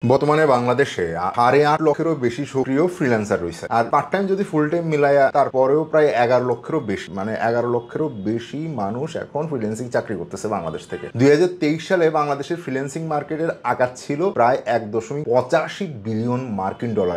বর্তমানে বাংলাদেশে 8.5 লক্ষেরও বেশি সক্রিয় ফ্রিল্যান্সার রয়েছে। আর পার্ট টাইম যদি ফুল টাইম মিলায়া তারপরেও প্রায় 11 লক্ষেরও বেশি, মানে 11 লক্ষেরও বেশি মানুষ এখন ফ্রিল্যান্সিং চাকরি করতেছে বাংলাদেশ থেকে। 2023 সালে বাংলাদেশের ফ্রিল্যান্সিং মার্কেটের আকার ছিল প্রায় $1.85 বিলিয়ন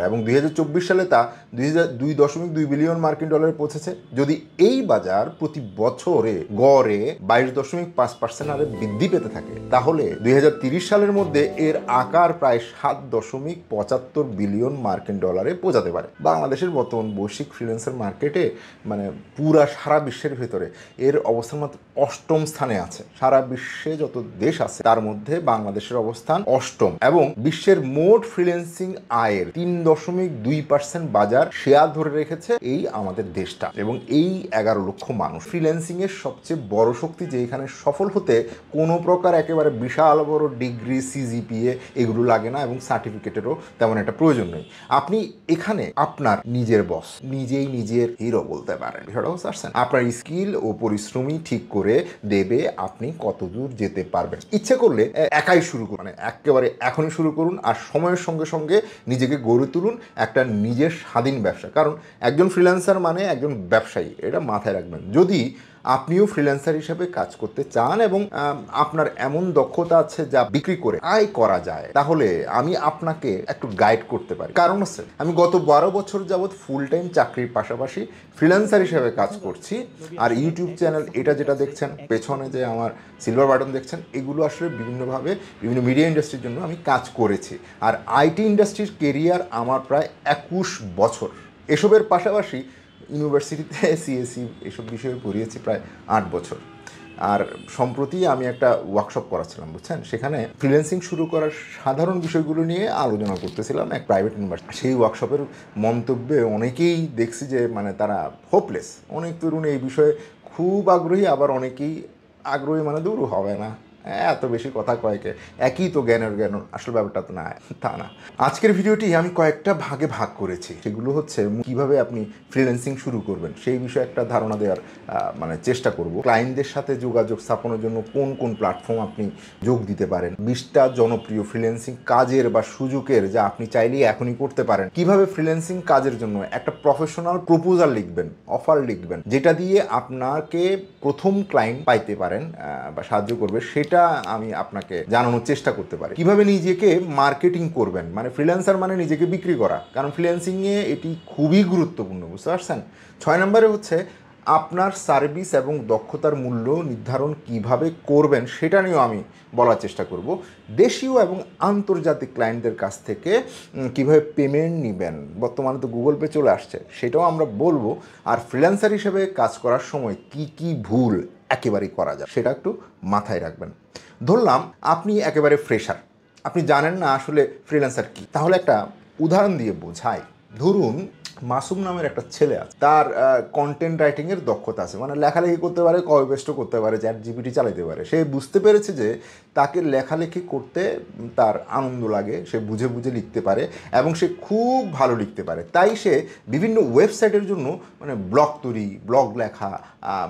এবং 2024 সালে তা 2.2 বিলিয়ন মার্কিন ডলারে পৌঁছেছে। যদি এই বাজার প্রতি বছরে গড়ে 22.5% হারে বৃদ্ধি পেতে থাকে, তাহলে 2030 সালের মধ্যে এর আকার প্রায় 7.75 বিলিয়ন মার্কিন ডলারে পৌঁছাতে পারে। বাংলাদেশের বর্তমান বৈশ্বিক ফ্রিল্যান্সার মার্কেটে মানে পুরা সারা বিশ্বের ভেতরে এর অবস্থান মাত্র 8ম স্থানে আছে। সারা বিশ্বে যত দেশ আছে তার মধ্যে বাংলাদেশের অবস্থান 8ম এবং বিশ্বের মোট ফ্রিল্যান্সিং আয়ের 3.2% বাজার শেয়ার ধরে রেখেছে এই আমাদের দেশটা। এবং এই 11 লক্ষ মানুষ ফ্রিল্যান্সিং এর সবচেয়ে বড় শক্তি যে এখানে সফল হতে কোনো প্রকার একেবারে বিশাল বড় ডিগ্রি, সিজিপিএ এগুলো লাগে না এবং সার্টিফিকেটেরও তেমন একটা প্রয়োজন নেই। আপনি এখানে আপনার নিজের বস, নিজেই নিজের হিরো বলতে পারেন। বিষয়টা বুঝতে পারছেন? আপনার স্কিল ও পরিশ্রমী ঠিক করে দেবে আপনি কত দূর যেতে পারবেন। ইচ্ছে করলে একাই শুরু করুন, মানে একেবারে এখনই শুরু করুন আর সময়ের সঙ্গে সঙ্গে নিজেকে গড়ে তুলুন একটা নিজের স্বাধীন ব্যবসা। কারণ একজন ফ্রিল্যান্সার মানে একজন ব্যবসায়ী, এটা মাথায় রাখবেন। যদি আপনিও ফ্রিল্যান্সার হিসেবে কাজ করতে চান এবং আপনার এমন দক্ষতা আছে যা বিক্রি করে আয় করা যায়, তাহলে আমি আপনাকে একটু গাইড করতে পারি। কারণ হচ্ছে আমি গত 12 বছর যাবৎ ফুল টাইম চাকরির পাশাপাশি ফ্রিল্যান্সার হিসেবে কাজ করছি। আর ইউটিউব চ্যানেল এটা যেটা দেখছেন পেছনে যে আমার সিলভার বাটন দেখছেন, এগুলো আসলে বিভিন্নভাবে বিভিন্ন মিডিয়া ইন্ডাস্ট্রির জন্য আমি কাজ করেছি। আর আইটি ইন্ডাস্ট্রির কেরিয়ার আমার প্রায় 21 বছর। এসবের পাশাপাশি ইউনিভার্সিটিতে সিএসসি এসব বিষয়ে পড়িয়েছি প্রায় 8 বছর। আর সম্প্রতি আমি একটা ওয়ার্কশপ করাছিলাম, বুঝছেন? সেখানে ফ্রিল্যান্সিং শুরু করার সাধারণ বিষয়গুলো নিয়ে আলোচনা করতেছিলাম এক প্রাইভেট ইউনিভার্সিটি। সেই ওয়ার্কশপের মন্তব্যে অনেকেই দেখছি যে মানে তারা হোপলেস। অনেক তরুণ এই বিষয়ে খুব আগ্রহী, আবার অনেকেই আগ্রহী মানে দূর হবে না, এত বেশি কথা কয়েকে একই তো জ্ঞানের জ্ঞান, আসলে ব্যাপারটা তো না, তা না। আজকের ভিডিওটি আমি কয়েকটা ভাগে ভাগ করেছি। সেগুলো হচ্ছে কিভাবে আপনি ফ্রিল্যান্সিং শুরু করবেন সেই বিষয়ে একটা ধারণা দেওয়ার মানে চেষ্টা করব। ক্লায়েন্টদের সাথে যোগাযোগ স্থাপনের জন্য কোন কোন প্ল্যাটফর্ম আপনি যোগ দিতে পারেন, 20টা জনপ্রিয় ফ্রিল্যান্সিং কাজের বা সুযোগের যা আপনি চাইলেই এখনই করতে পারেন, কিভাবে ফ্রিল্যান্সিং কাজের জন্য একটা প্রফেশনাল প্রপোজাল লিখবেন, অফার লিখবেন, যেটা দিয়ে আপনাকে প্রথম ক্লায়েন্ট পাইতে পারেন বা সাহায্য করবে, সেটা আমি আপনাকে জানানোর চেষ্টা করতে পারি। কিভাবে নিজেকে মার্কেটিং করবেন, মানে ফ্রিল্যান্সার মানে নিজেকে বিক্রি করা, কারণ ফ্রিল্যান্সিং এ এটি খুবই গুরুত্বপূর্ণ, বুঝতে পারছেন? 6 নম্বরে হচ্ছে আপনার সার্ভিস এবং দক্ষতার মূল্য নির্ধারণ কিভাবে করবেন সেটা নিয়েও আমি বলার চেষ্টা করব। দেশীয় এবং আন্তর্জাতিক ক্লায়েন্টদের কাছ থেকে কিভাবে পেমেন্ট নেবেন, বর্তমানে তো গুগল পে চলে আসছে, সেটাও আমরা বলবো। আর ফ্রিল্যান্সার হিসেবে কাজ করার সময় কি কি ভুল একেবারেই করা যায় সেটা একটু মাথায় রাখবেন। ধরলাম আপনি একেবারে ফ্রেশার, আপনি জানেন না আসলে ফ্রিল্যান্সার কি। তাহলে একটা উদাহরণ দিয়ে বোঝাই। ধরুন মাসুম নামের একটা ছেলে আছে, তার কন্টেন্ট রাইটিংয়ের দক্ষতা আছে, মানে লেখালেখি করতে পারে, কপি পেস্টও করতে পারে, চ্যাট জিপিটি চালাতে পারে। সে বুঝতে পেরেছে যে তাকে লেখালেখি করতে তার আনন্দ লাগে, সে বুঝে বুঝে লিখতে পারে এবং সে খুব ভালো লিখতে পারে। তাই সে বিভিন্ন ওয়েবসাইটের জন্য মানে ব্লগ তৈরি, ব্লগ লেখা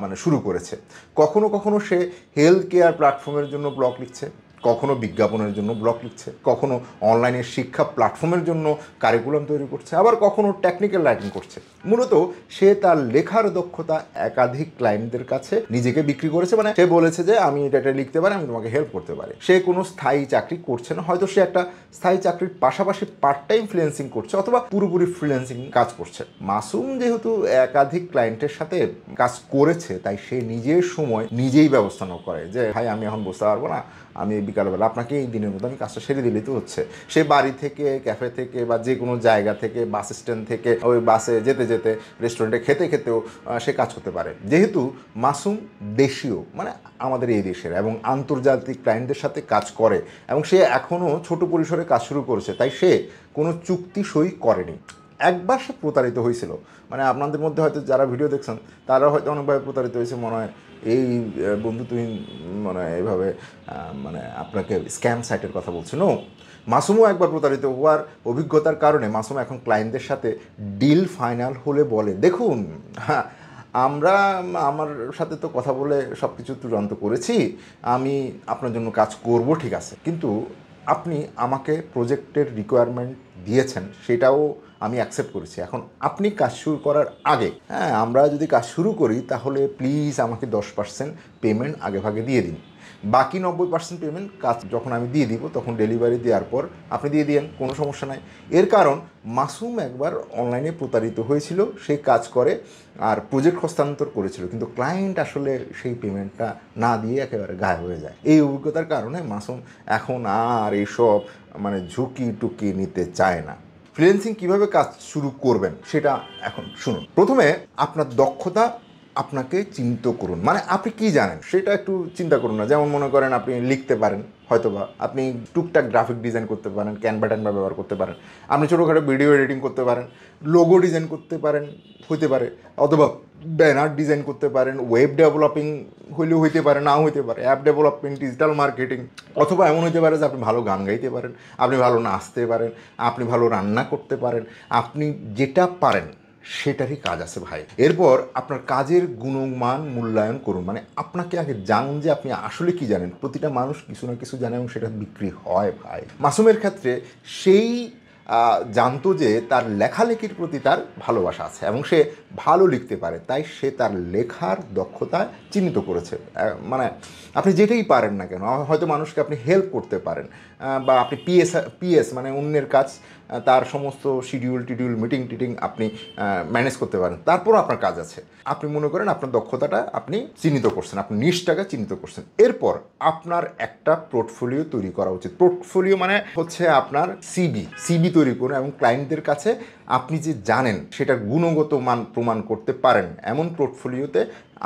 মানে শুরু করেছে। কখনো কখনো সে হেলথ কেয়ার প্ল্যাটফর্মের জন্য ব্লগ লিখছে, কখনো বিজ্ঞাপনের জন্য ব্লগ লিখছে, কখনো অনলাইনের শিক্ষা প্ল্যাটফর্মের জন্য কারিকুলাম তৈরি করছে, আবার কখনো টেকনিক্যাল রাইটিং করছে। মূলত সে তার লেখার দক্ষতা একাধিক ক্লায়েন্টদের কাছে নিজেকে বিক্রি করেছে। মানে সে বলেছে যে আমি এটা লিখতে পারি, আমি তোমাকে হেল্প করতে পারি। সে কোনো স্থায়ী চাকরি করছে না, হয়তো সে একটা স্থায়ী চাকরির পাশাপাশি পার্ট টাইম ফ্রিল্যান্সিং করছে অথবা পুরোপুরি ফ্রিল্যান্সিং কাজ করছে। মাসুম যেহেতু একাধিক ক্লায়েন্টের সাথে কাজ করেছে, তাই সে নিজের সময় নিজেই ব্যবস্থা করে যে ভাই আমি এখন বসতে পারবো না, আমি বিকালবেলা আপনাকে এই দিনের মতো আমি কাজটা সেরে দিলেই তো হচ্ছে। সে বাড়ি থেকে, ক্যাফে থেকে বা যে কোনো জায়গা থেকে, বাস স্ট্যান্ড থেকে ওই বাসে যেতে যেতে, রেস্টুরেন্টে খেতে খেতেও সে কাজ করতে পারে। যেহেতু মাসুম দেশীয়, মানে আমাদের এই দেশের এবং আন্তর্জাতিক ক্লায়েন্টদের সাথে কাজ করে এবং সে এখনও ছোট পরিসরে কাজ শুরু করেছে, তাই সে কোনো চুক্তি সই করেনি। একবার সে প্রতারিত হয়েছিল, মানে আপনাদের মধ্যে হয়তো যারা ভিডিও দেখছেন তারা হয়তো অনেকভাবে প্রতারিত হয়েছে, মনে হয় এই বন্ধু তুমি মানে এইভাবে মানে আপনাকে স্ক্যাম সাইটের কথা বলছো। নো, মাসুমও একবার প্রতারিত হওয়ার অভিজ্ঞতার কারণে মাসুম এখন ক্লায়েন্টদের সাথে ডিল ফাইনাল হলে বলে, দেখুন হ্যাঁ আমার সাথে তো কথা বলে সব কিছু চূড়ান্ত করেছি, আমি আপনার জন্য কাজ করব, ঠিক আছে, কিন্তু আপনি আমাকে প্রজেক্টের রিকোয়ারমেন্ট দিয়েছেন, সেটাও আমি অ্যাকসেপ্ট করেছি। এখন আপনি কাজ শুরু করার আগে, হ্যাঁ, আমরা যদি কাজ শুরু করি তাহলে প্লিজ আমাকে 10% পেমেন্ট আগেভাগে দিয়ে দিন। বাকি 90% পেমেন্ট কাজ যখন আমি দিয়ে দিব তখন ডেলিভারি দেওয়ার পর আপনি দিয়ে দিন, কোনো সমস্যা নাই। এর কারণ মাসুম একবার অনলাইনে প্রতারিত হয়েছিল, সে কাজ করে আর প্রজেক্ট হস্তান্তর করেছিল, কিন্তু ক্লায়েন্ট আসলে সেই পেমেন্টটা না দিয়ে একেবারে গায়েব হয়ে যায়। এই অভিজ্ঞতার কারণে মাসুম এখন আর এইসব মানে ঝুঁকি টুকি নিতে চায় না। ফ্রিল্যান্সিং কীভাবে কাজ শুরু করবেন সেটা এখন শুনুন। প্রথমে আপনার দক্ষতা আপনাকে চিন্তা করুন, মানে আপনি কি জানেন সেটা একটু চিন্তা করুন না। যেমন মনে করেন আপনি লিখতে পারেন, হয়তোবা আপনি টুকটাক গ্রাফিক ডিজাইন করতে পারেন, ক্যানভা ট্যানভা ব্যবহার করতে পারেন, আপনি ছোটোখাটো ভিডিও এডিটিং করতে পারেন, লোগো ডিজাইন করতে পারেন হইতে পারে, অথবা ব্যানার ডিজাইন করতে পারেন, ওয়েব ডেভেলপিং হইলেও হইতে পারে, নাও হইতে পারে, অ্যাপ ডেভেলপমেন্ট, ডিজিটাল মার্কেটিং, অথবা এমন হইতে পারে যে আপনি ভালো গান গাইতে পারেন, আপনি ভালো নাচতে পারেন, আপনি ভালো রান্না করতে পারেন, আপনি যেটা পারেন সেটারই কাজ আছে ভাই। এরপর আপনার কাজের গুণমান মূল্যায়ন করুন, মানে আপনাকে আগে জানুন যে আপনি আসলে কি জানেন। প্রতিটা মানুষ কিছু না কিছু জানে এবং সেটা বিক্রি হয় ভাই। মাসুমের ক্ষেত্রে সেই জানতো যে তার লেখালেখির প্রতি তার ভালোবাসা আছে এবং সে ভালো লিখতে পারে, তাই সে তার লেখার দক্ষতা চিহ্নিত করেছে। মানে আপনি যেটাই পারেন না কেন, হয়তো মানুষকে আপনি হেল্প করতে পারেন, বা আপনি পিএস মানে অন্যের কাজ, তার সমস্ত শিডিউল টিডিউল মিটিং টিটিং আপনি ম্যানেজ করতে পারেন, তারপরও আপনার কাজ আছে। আপনি মনে করেন আপনার দক্ষতাটা আপনি চিহ্নিত করছেন, আপনি নিশটাকে চিহ্নিত করছেন। এরপর আপনার একটা পোর্টফোলিও তৈরি করা উচিত। পোর্টফোলিও মানে হচ্ছে আপনার সিবি তৈরি করুন এবং ক্লায়েন্টদের কাছে আপনি যে জানেন সেটার গুণগত মান প্রমাণ করতে পারেন এমন পোর্টফোলিওতে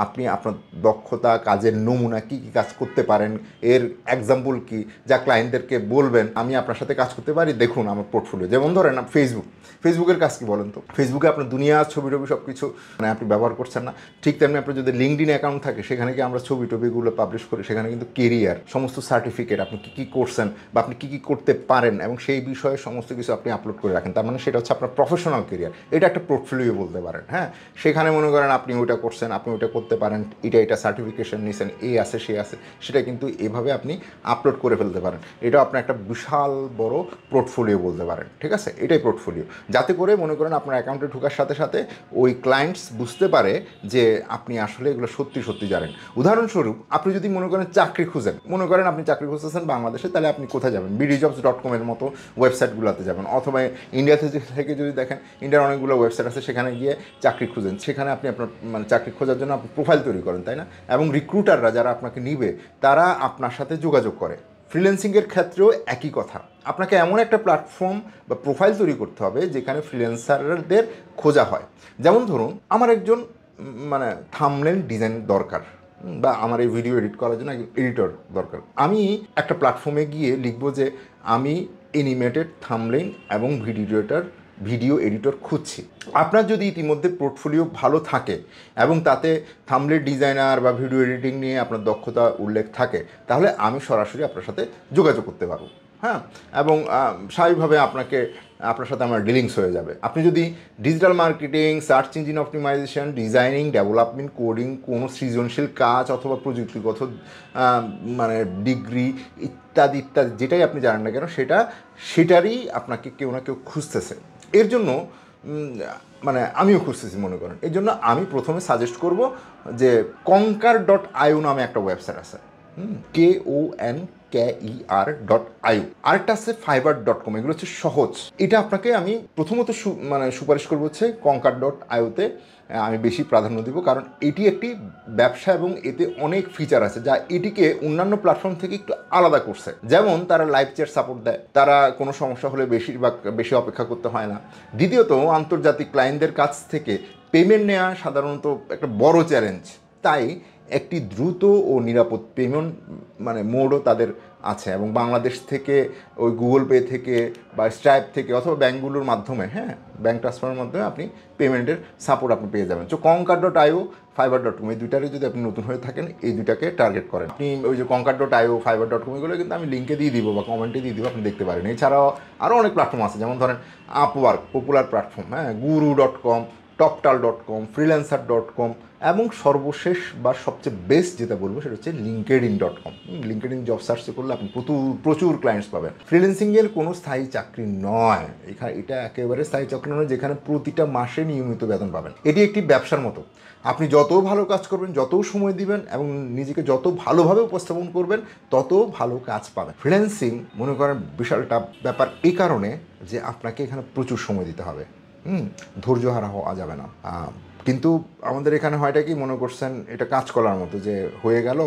আপনি আপনার দক্ষতা, কাজের নমুনা, কী কী কাজ করতে পারেন, এর এক্সাম্পল কি, যা ক্লায়েন্টদেরকে বলবেন আমি আপনার সাথে কাজ করতে পারি, দেখুন আমার পোর্টফোলিও। যেমন ধরেন ফেসবুকের কাজ কি বলেন তো, ফেসবুকে আপনার দুনিয়ার ছবি টবি সব কিছু মানে আপনি ব্যবহার করছেন না। ঠিক তেমনি আপনার যদি লিঙ্কডইন অ্যাকাউন্ট থাকে সেখানে কি আমরা ছবি টবিগুলো পাবলিশ করি, সেখানে কিন্তু কেরিয়ার, সমস্ত সার্টিফিকেট, আপনি কী কী করছেন বা আপনি কী কী করতে পারেন এবং সেই বিষয়ে সমস্ত কিছু আপনি আপলোড করে রাখেন। তার মানে সেটা হচ্ছে আপনার প্রফেশনাল কেরিয়ার, এটা একটা পোর্টফোলিও বলতে পারেন। হ্যাঁ, সেখানে মনে করেন আপনি ওইটা করছেন, আপনি ওইটা করতে পারেন, এটা সার্টিফিকেশন নিয়েছেন, এ আছে সে আছে, সেটা কিন্তু এভাবে আপনি আপলোড করে ফেলতে পারেন। এটা আপনার একটা বিশাল বড় পোর্টফোলিও বলতে পারেন। ঠিক আছে, এটাই পোর্টফোলিও, যাতে করে মনে করেন আপনার অ্যাকাউন্টে ঢোকার সাথে সাথে ওই ক্লায়েন্টস বুঝতে পারে যে আপনি আসলে এগুলো সত্যি সত্যি জানেন। উদাহরণস্বরূপ আপনি যদি মনে করেন চাকরি খুঁজেন, মনে করেন আপনি চাকরি খুঁজতেছেন বাংলাদেশে, তাহলে আপনি কোথায় যাবেন? BDjobs.com এর মতো ওয়েবসাইটগুলোতে যাবেন, অথবা ইন্ডিয়াতে থেকে যদি দেখেন ইন্ডিয়ার অনেকগুলো ওয়েবসাইট আছে, সেখানে গিয়ে চাকরি খুঁজেন। সেখানে আপনি আপনার মানে চাকরি খোঁজার জন্য আপনি প্রোফাইল তৈরি করেন, তাই না? এবং রিক্রুটাররা যারা আপনাকে নিবে তারা আপনার সাথে যোগাযোগ করে। ফ্রিল্যান্সিংয়ের ক্ষেত্রেও একই কথা, আপনাকে এমন একটা প্ল্যাটফর্ম বা প্রোফাইল তৈরি করতে হবে যেখানে ফ্রিল্যান্সারদের খোঁজা হয়। যেমন ধরুন আমার একজন মানে থাম্বনেল ডিজাইন দরকার, বা আমার এই ভিডিও এডিট করার জন্য একজন এডিটর দরকার। আমি একটা প্ল্যাটফর্মে গিয়ে লিখবো যে আমি অ্যানিমেটেড থাম্বনেল এবং ভিডিও এডিটর খুঁজছি। আপনার যদি ইতিমধ্যে পোর্টফোলিও ভালো থাকে এবং তাতে থাম্বনেল ডিজাইনার বা ভিডিও এডিটিং নিয়ে আপনার দক্ষতা উল্লেখ থাকে, তাহলে আমি সরাসরি আপনার সাথে যোগাযোগ করতে পারবো। হ্যাঁ, এবং স্বাভাবিকভাবে আপনার সাথে আমার ডিলিংস হয়ে যাবে। আপনি যদি digital marketing, search engine optimisation, designing, development, coding, কোনো সৃজনশীল কাজ অথবা প্রযুক্তিগত মানে ডিগ্রি ইত্যাদি ইত্যাদি যেটাই আপনি জানেন না কেন সেটারই আপনাকে কেউ না কেউ খুঁজতেছে। এর জন্য মানে আমিও খুঁজতেছি মনে করেন। এর জন্য আমি প্রথমে সাজেস্ট করব যে conquer.io নামে একটা ওয়েবসাইট আছে, KONKER.io। আরেকটা আছে fiverr.com। এগুলো হচ্ছে সহজ। এটা আপনাকে আমি প্রথমত সুপারিশ করবো হচ্ছে conquer.io-তে আমি বেশি প্রাধান্য দিব, কারণ এটি একটি ব্যবসা এবং এতে অনেক ফিচার আছে যা এটিকে অন্যান্য প্ল্যাটফর্ম থেকে একটু আলাদা করছে। যেমন তারা লাইভ চ্যাট সাপোর্ট দেয়, তারা কোনো সমস্যা হলে বেশি অপেক্ষা করতে হয় না। দ্বিতীয়ত আন্তর্জাতিক ক্লায়েন্টদের কাছ থেকে পেমেন্ট নেওয়া সাধারণত একটা বড় চ্যালেঞ্জ, তাই একটি দ্রুত ও নিরাপদ পেমেন্ট মোডও তাদের আছে। এবং বাংলাদেশ থেকে ওই গুগল পে থেকে বা স্ট্রাইপ থেকে অথবা ব্যাঙ্কগুলোর মাধ্যমে, হ্যাঁ, ব্যাঙ্ক ট্রান্সফারের মাধ্যমে আপনি পেমেন্টের সাপোর্ট আপনি পেয়ে যাবেন। তো conquer.io, fiverr.com এই দুইটারই যদি আপনি নতুন হয়ে থাকেন এই দুইটাকে টার্গেট করেন। আপনি ওই যে conquer.io, fiverr.com এগুলো কিন্তু আমি লিঙ্কে দিয়ে দিব বা কমেন্টে দিয়ে দিব, আপনি দেখতে পারেন। এছাড়াও আরও অনেক প্ল্যাটফর্ম আছে, যেমন ধরেন আপওয়ার্ক, পপুলার প্ল্যাটফর্ম, হ্যাঁ, guru.com, toptal.com, freelancer.com, এবং সর্বশেষ বা সবচেয়ে বেস্ট যেটা বলবো সেটা হচ্ছে linkedin.com। লিঙ্কডইন জব সার্চ করলে আপনি প্রচুর ক্লায়েন্টস পাবেন। ফ্রিল্যান্সিংয়ের কোনো স্থায়ী চাকরি নয়, এটা একেবারে স্থায়ী চাকরি নয় যেখানে প্রতিটা মাসে নিয়মিত বেতন পাবেন। এটি একটি ব্যবসার মতো, আপনি যত ভালো কাজ করবেন, যত সময় দিবেন এবং নিজেকে যত ভালোভাবে উপস্থাপন করবেন, তত ভালো কাজ পাবেন। ফ্রিল্যান্সিং মনে করেন বিশালটা ব্যাপার এই কারণে যে আপনাকে এখানে প্রচুর সময় দিতে হবে, ধৈর্য হারা হওয়া যাবে না। কিন্তু আমাদের এখানে হয়টা কি মনে করছেন এটা কাজ করার মতো যে হয়ে গেল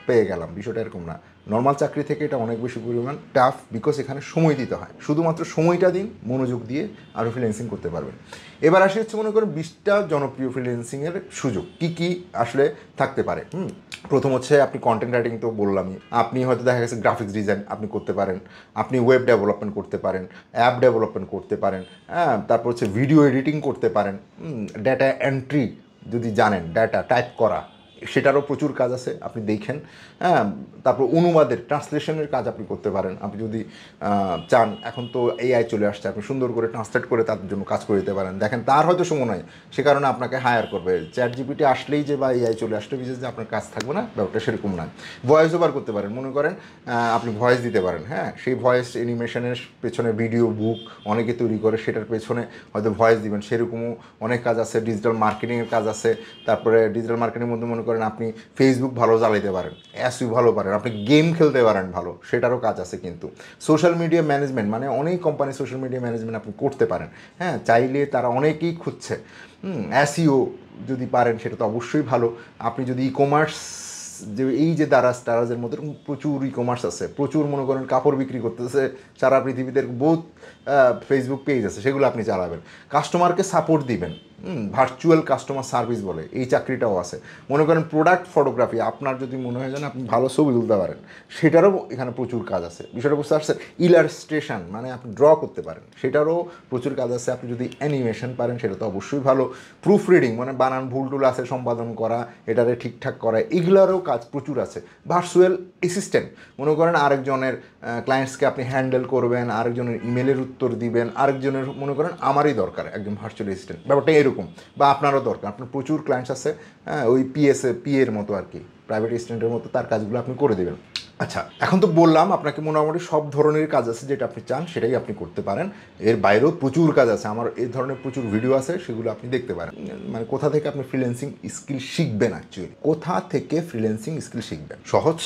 পেয়ে গেলাম, বিষয়টা এরকম না। নর্মাল চাকরি থেকে এটা অনেক বেশি পরিমাণ টাফ, বিকজ এখানে সময় দিতে হয়। শুধুমাত্র সময়টা দিন, মনোযোগ দিয়ে আরও ফ্রিল্যান্সিং করতে পারবেন। এবার আসি হচ্ছে মনে করেন 20টা জনপ্রিয় ফ্রিল্যান্সিংয়ের সুযোগ কী কী আসলে থাকতে পারে। প্রথম হচ্ছে আপনি কন্টেন্ট রাইটিং তো বললামই, আপনি হয়তো দেখা গেছে গ্রাফিক্স ডিজাইন আপনি করতে পারেন, আপনি ওয়েব ডেভেলপমেন্ট করতে পারেন, অ্যাপ ডেভেলপমেন্ট করতে পারেন, তারপর হচ্ছে ভিডিও এডিটিং করতে পারেন, ডেটা এন্ট্রি যদি জানেন, ডাটা টাইপ করা সেটারও প্রচুর কাজ আছে, আপনি দেখেন। তারপর অনুবাদের ট্রান্সলেশনের কাজ আপনি করতে পারেন, আপনি যদি চান। এখন তো এআই চলে আসছে, আপনি সুন্দর করে ট্রান্সলেট করে তার জন্য কাজ করে দিতে পারেন। দেখেন তার হয়তো সময় নয়, সে কারণে আপনাকে হায়ার করবে। চ্যাট জিপিটি আসলেই যে বা এআই চলে আসলে বিশেষ যে আপনার কাজ থাকবে না, ব্যাপারটা সেরকম নয়। ভয়েস ওভার করতে পারেন, মনে করেন আপনি ভয়েস দিতে পারেন, সেই ভয়েস অ্যানিমেশনের পেছনে ভিডিও বুক অনেকে তৈরি করে, সেটার পেছনে হয়তো ভয়েস দিবেন, সেরকমও অনেক কাজ আছে। ডিজিটাল মার্কেটিংয়ের কাজ আছে। তারপরে ডিজিটাল মার্কেটিংয়ের মধ্যে মনে করেন আপনি ফেসবুক ভালো চালাইতে পারেন, এসইও ভালো পারেন, আপনি গেম খেলতে পারেন ভালো, সেটারও কাজ আছে। কিন্তু সোশ্যাল মিডিয়া ম্যানেজমেন্ট মানে অনেক কোম্পানি সোশ্যাল মিডিয়া ম্যানেজমেন্ট আপনি করতে পারেন, চাইলে তারা অনেকেই খুঁজছে। এসইও যদি পারেন সেটা তো অবশ্যই ভালো। আপনি যদি ই কমার্স, যে এই যে দারাজের মধ্যে প্রচুর ই কমার্স আছে, প্রচুর মনে করেন কাপড় বিক্রি করতেছে সারা পৃথিবীতে, বহুত ফেসবুক পেজ আছে, সেগুলো আপনি চালাবেন। কাস্টমারকে সাপোর্ট দিবেন, ভার্চুয়াল কাস্টমার সার্ভিস বলে, এই চাকরিটাও আছে। মনে করেন প্রোডাক্ট ফটোগ্রাফি, আপনার যদি মনে হয় যেন আপনি ভালো ছবি তুলতে পারেন, সেটারও এখানে প্রচুর কাজ আছে। বিষয়টা বুঝতে পারছেন? ইলাস্ট্রেশন মানে আপনি ড্র করতে পারেন, সেটারও প্রচুর কাজ আছে। আপনি যদি অ্যানিমেশন পারেন সেটা তো অবশ্যই ভালো। প্রুফ রিডিং মানে বানান ভুল টুল আছে সম্পাদন করা, এটারে ঠিকঠাক করা, এগুলোরও কাজ প্রচুর আছে। ভার্চুয়াল অ্যাসিস্ট্যান্ট, মনে করেন আরেকজনের ক্লায়েন্টসকে আপনি হ্যান্ডেল করবেন, আরেকজনের ইমেলের উত্তর দিবেন, আরেকজনের মনে করেন আমারই দরকার একজন ভার্চুয়াল অ্যাসিস্ট্যান্ট, ব্যাপারটা এরকম। বা আপনারও দরকার, আপনার প্রচুর ক্লায়েন্টস আছে, ওই পিএর মতো আর কি, প্রাইভেট অ্যাসিস্ট্যান্টের মতো, তার কাজগুলো আপনি করে দেবেন। আচ্ছা, এখন তো বললাম আপনাকে মোটামুটি সব ধরনের কাজ আছে, যেটা আপনি চান সেটাই আপনি করতে পারেন। এর বাইরেও প্রচুর কাজ আছে, আমার এই ধরনের প্রচুর ভিডিও আছে, সেগুলো আপনি দেখতে পারেন। মানে কোথা থেকে আপনি ফ্রিল্যান্সিং স্কিল শিখবেন, অ্যাকচুয়ালি কোথা থেকে ফ্রিল্যান্সিং স্কিল শিখবেন? সহজ,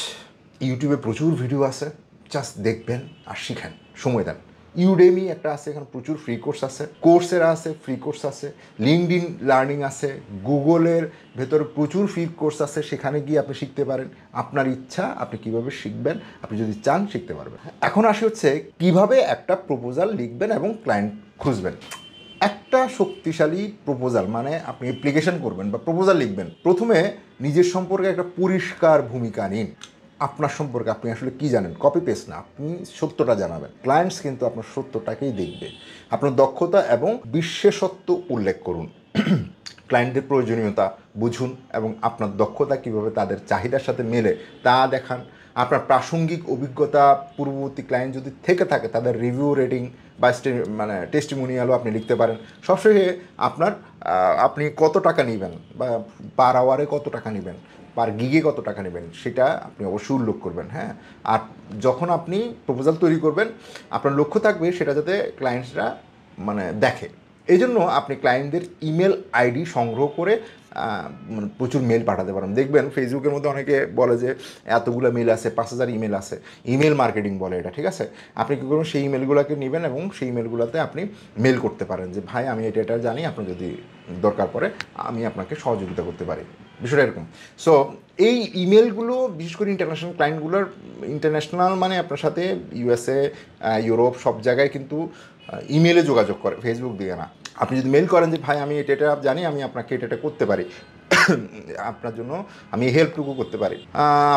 ইউটিউবে প্রচুর ভিডিও আছে, জাস্ট দেখবেন আর শিখেন, সময় দেন। ইউডেমি একটা আছে, এখানে প্রচুর ফ্রি কোর্স আছে, কোর্সেরা আছে, ফ্রি কোর্স আছে, লিঙ্কডইন লার্নিং আছে, গুগলের ভেতরে প্রচুর ফ্রি কোর্স আছে, সেখানে গিয়ে আপনি শিখতে পারেন। আপনার ইচ্ছা আপনি কিভাবে শিখবেন, আপনি যদি চান শিখতে পারবেন। এখন আসি হচ্ছে কিভাবে একটা প্রপোজাল লিখবেন এবং ক্লায়েন্ট খুঁজবেন। একটা শক্তিশালী প্রপোজাল মানে আপনি অ্যাপ্লিকেশন করবেন বা প্রপোজাল লিখবেন, প্রথমে নিজের সম্পর্কে একটা পরিষ্কার ভূমিকা নিন। আপনার সম্পর্কে আপনি আসলে কী জানেন, কপি পেস্ট না, আপনি সত্যটা জানাবেন। ক্লায়েন্টস কিন্তু আপনার সত্যটাকেই দেখবে। আপনার দক্ষতা এবং বিশেষত্ব উল্লেখ করুন। ক্লায়েন্টদের প্রয়োজনীয়তা বুঝুন এবং আপনার দক্ষতা কীভাবে তাদের চাহিদার সাথে মেলে তা দেখান। আপনার প্রাসঙ্গিক অভিজ্ঞতা, পূর্ববর্তী ক্লায়েন্ট যদি থেকে থাকে তাদের রিভিউ রেটিং বা মানে টেস্টিমোনিয়ালও আপনি লিখতে পারেন। সবশেষে আপনি কত টাকা নেবেন বা পার আওয়ারে কত টাকা নেবেন, পার গিগে কত টাকা নেবেন, সেটা আপনি অবশ্যই উল্লেখ করবেন। আর যখন আপনি প্রপোজাল তৈরি করবেন, আপনার লক্ষ্য থাকবে সেটা যাতে ক্লায়েন্টসরা মানে দেখে। এই জন্য আপনি ক্লায়েন্টদের ইমেল আইডি সংগ্রহ করে প্রচুর মেল পাঠাতে পারেন। দেখবেন ফেসবুকের মধ্যে অনেকে বলে যে এতগুলো মেল আছে, 5000 ইমেল আছে, ইমেল মার্কেটিং বলে এটা, ঠিক আছে? আপনি কী করবেন, সেই ইমেলগুলোকে নেবেন এবং সেই ইমেলগুলোতে আপনি মেল করতে পারেন যে ভাই আমি এটা জানি, আপনি যদি দরকার পড়ে আমি আপনাকে সহযোগিতা করতে পারি, বিষয়টা এরকম। সো এই ইমেলগুলো বিশেষ করে ইন্টারন্যাশনাল ক্লায়েন্টগুলোর, ইন্টারন্যাশনাল মানে আপনার সাথে ইউএসএ, ইউরোপ সব জায়গায় কিন্তু ইমেলে যোগাযোগ করে, ফেসবুক দিয়ে না। আপনি যদি মেল করেন যে ভাই আমি এটা জানি, আমি আপনাকে এটা করতে পারি, আপনার জন্য আমি হেল্পটুকু করতে পারি,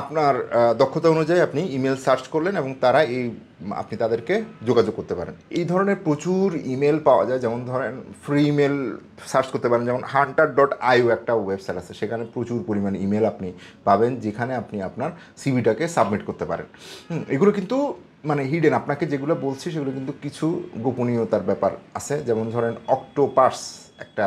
আপনার দক্ষতা অনুযায়ী আপনি ইমেল সার্চ করলেন এবং আপনি তাদেরকে যোগাযোগ করতে পারেন। এই ধরনের প্রচুর ইমেল পাওয়া যায়, যেমন ধরেন ফ্রি ইমেল সার্চ করতে পারেন, যেমন hunter.io একটা ওয়েবসাইট আছে, সেখানে প্রচুর পরিমাণ ইমেল আপনি পাবেন, যেখানে আপনি আপনার সিভিটাকে সাবমিট করতে পারেন। এগুলো কিন্তু মানে হিডেন, আপনাকে যেগুলো বলছি সেগুলো কিন্তু কিছু গোপনীয়তার ব্যাপার আছে। যেমন ধরেন অক্টোপাস একটা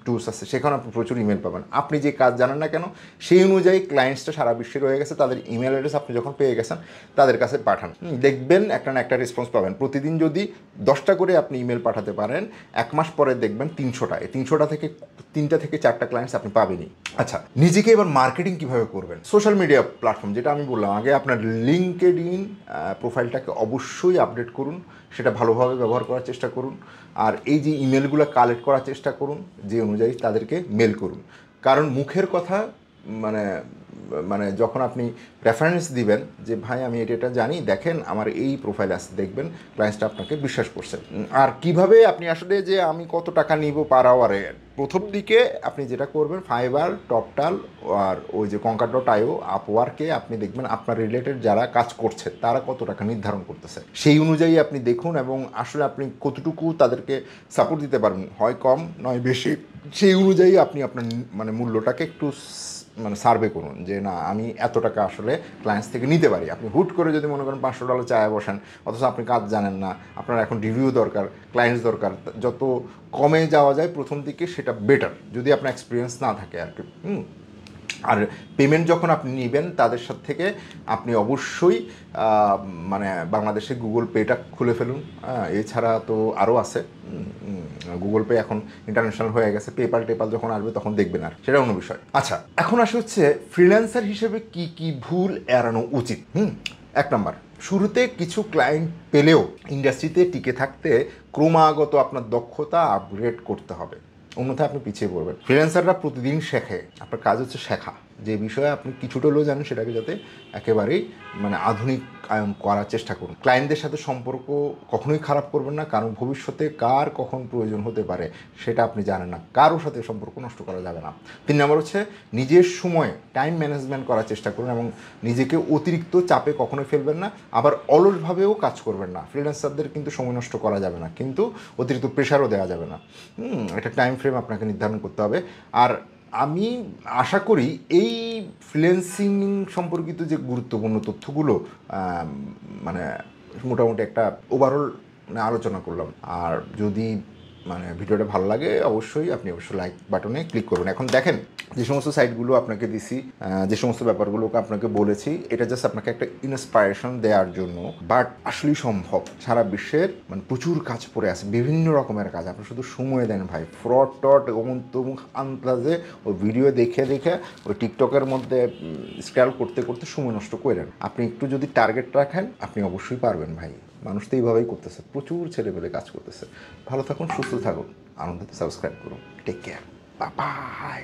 টুলস আছে, সেখানে আপনি প্রচুর ইমেল পাবেন। আপনি যে কাজ জানেন না কেন সেই অনুযায়ী ক্লায়েন্টসটা সারা বিশ্বে রয়ে গেছে, তাদের ইমেল অ্যাড্রেস আপনি যখন পেয়ে গেছেন তাদের কাছে পাঠান, দেখবেন একটা না একটা রেসপন্স পাবেন। প্রতিদিন যদি 10টা করে আপনি ইমেল পাঠাতে পারেন, 1 মাস পরে দেখবেন 300টা, এই 300টা থেকে 3টা থেকে 4টা ক্লায়েন্টস আপনি পাবেনই। আচ্ছা, নিজেকে এবার মার্কেটিং কীভাবে করবেন? সোশ্যাল মিডিয়া প্ল্যাটফর্ম, যেটা আমি বললাম আগে, আপনার লিঙ্কডইন প্রোফাইলটাকে অবশ্যই আপডেট করুন, সেটা ভালোভাবে ব্যবহার করার চেষ্টা করুন। আর এই যে ইমেলগুলো কালেক্ট করার চেষ্টা করুন, যে অনুযায়ী তাদেরকে মেল করুন। কারণ মুখের কথা মানে মানে যখন আপনি রেফারেন্স দিবেন যে ভাই আমি এটা জানি, দেখেন আমার এই প্রোফাইল আছে, দেখবেন ক্লায়েন্টটা আপনাকে বিশ্বাস করছে। আর কিভাবে আপনি আসলে যে আমি কত টাকা নিব পার আওয়ারে, প্রথম দিকে আপনি যেটা করবেন, ফাইবার, টপটাল আর ওই যে Conquer.io, আপওয়ার্কে আপনি দেখবেন আপনার রিলেটেড যারা কাজ করছে তারা কত টাকা নির্ধারণ করতেছে, সেই অনুযায়ী আপনি দেখুন এবং আসলে আপনি কতটুকু তাদেরকে সাপোর্ট দিতে পারবেন, হয় কম নয় বেশি, সেই অনুযায়ী আপনি আপনার মানে মূল্যটাকে একটু মানে সার্ভে করুন যে না আমি এত টাকা আসলে ক্লায়েন্টস থেকে নিতে পারি। আপনি হুট করে যদি মনে করেন $500 চায় বসেন, অথচ আপনি কাজ জানেন না, আপনার এখন রিভিউ দরকার, ক্লায়েন্টস দরকার, যত কমে যাওয়া যায় প্রথম দিকে সেটা বেটার, যদি আপনার এক্সপিরিয়েন্স না থাকে আর কি। আর পেমেন্ট যখন আপনি নেবেন তাদের সাথে থেকে আপনি অবশ্যই মানে বাংলাদেশে গুগল পেটা খুলে ফেলুন। এছাড়া তো আরও আছে, গুগল পে এখন ইন্টারন্যাশনাল হয়ে গেছে, পেপাল যখন আসবে তখন দেখবেন, আর সেটা অন্য বিষয়। আচ্ছা, এখন আসে হচ্ছে ফ্রিল্যান্সার হিসেবে কি কি ভুল এড়ানো উচিত। 1 নাম্বার, শুরুতে কিছু ক্লায়েন্ট পেলেও ইন্ডাস্ট্রিতে টিকে থাকতে ক্রমাগত আপনার দক্ষতা আপগ্রেড করতে হবে, অন্যথায় আপনি পিছিয়ে পড়বেন। ফ্রিল্যান্সাররা প্রতিদিন শেখে, আপনার কাজ হচ্ছে শেখা, যে বিষয়ে আপনি কিছুটা হলেও জানেন সেটাকে যাতে একেবারেই মানে আধুনিকায়ন করার চেষ্টা করুন। ক্লায়েন্টদের সাথে সম্পর্ক কখনোই খারাপ করবেন না, কারণ ভবিষ্যতে কার কখন প্রয়োজন হতে পারে সেটা আপনি জানেন না, কারোর সাথে সম্পর্ক নষ্ট করা যাবে না। 3 নম্বর হচ্ছে নিজের সময় টাইম ম্যানেজমেন্ট করার চেষ্টা করুন এবং নিজেকে অতিরিক্ত চাপে কখনোই ফেলবেন না, আবার অলসভাবেও কাজ করবেন না। ফ্রিল্যান্সারদের কিন্তু সময় নষ্ট করা যাবে না, কিন্তু অতিরিক্ত প্রেশারও দেওয়া যাবে না। একটা টাইম ফ্রেম আপনাকে নির্ধারণ করতে হবে। আর আমি আশা করি এই ফ্রিল্যান্সিং সম্পর্কিত যে গুরুত্বপূর্ণ তথ্যগুলো মানে মোটামুটি একটা ওভারঅল মানে আলোচনা করলাম। আর যদি মানে ভিডিওটা ভালো লাগে অবশ্যই লাইক বাটনে ক্লিক করবেন। এখন দেখেন যে সমস্ত সাইটগুলো আপনাকে দিছি, যে সমস্ত ব্যাপারগুলোকে আপনাকে বলেছি, এটা জাস্ট আপনাকে একটা ইন্সপায়ারেশন দেওয়ার জন্য, বাট আসলেই সম্ভব। সারা বিশ্বের মানে প্রচুর কাজ পড়ে আছে, বিভিন্ন রকমের কাজ, আপনি শুধু সময় দেন ভাই। ফ্রড টড তমুক আন্দাজে ওই ভিডিও দেখে ওই টিকটকের মধ্যে স্ক্রল করতে করতে সময় নষ্ট করেন। আপনি একটু যদি টার্গেট রাখেন আপনি অবশ্যই পারবেন ভাই। মানুষ তো এইভাবেই করতেছে, প্রচুর ছেলেপেলে কাজ করতেছে। ভালো থাকুন, সুস্থ থাকুন, আনন্দতে সাবস্ক্রাইব করুন। Take care, bye by.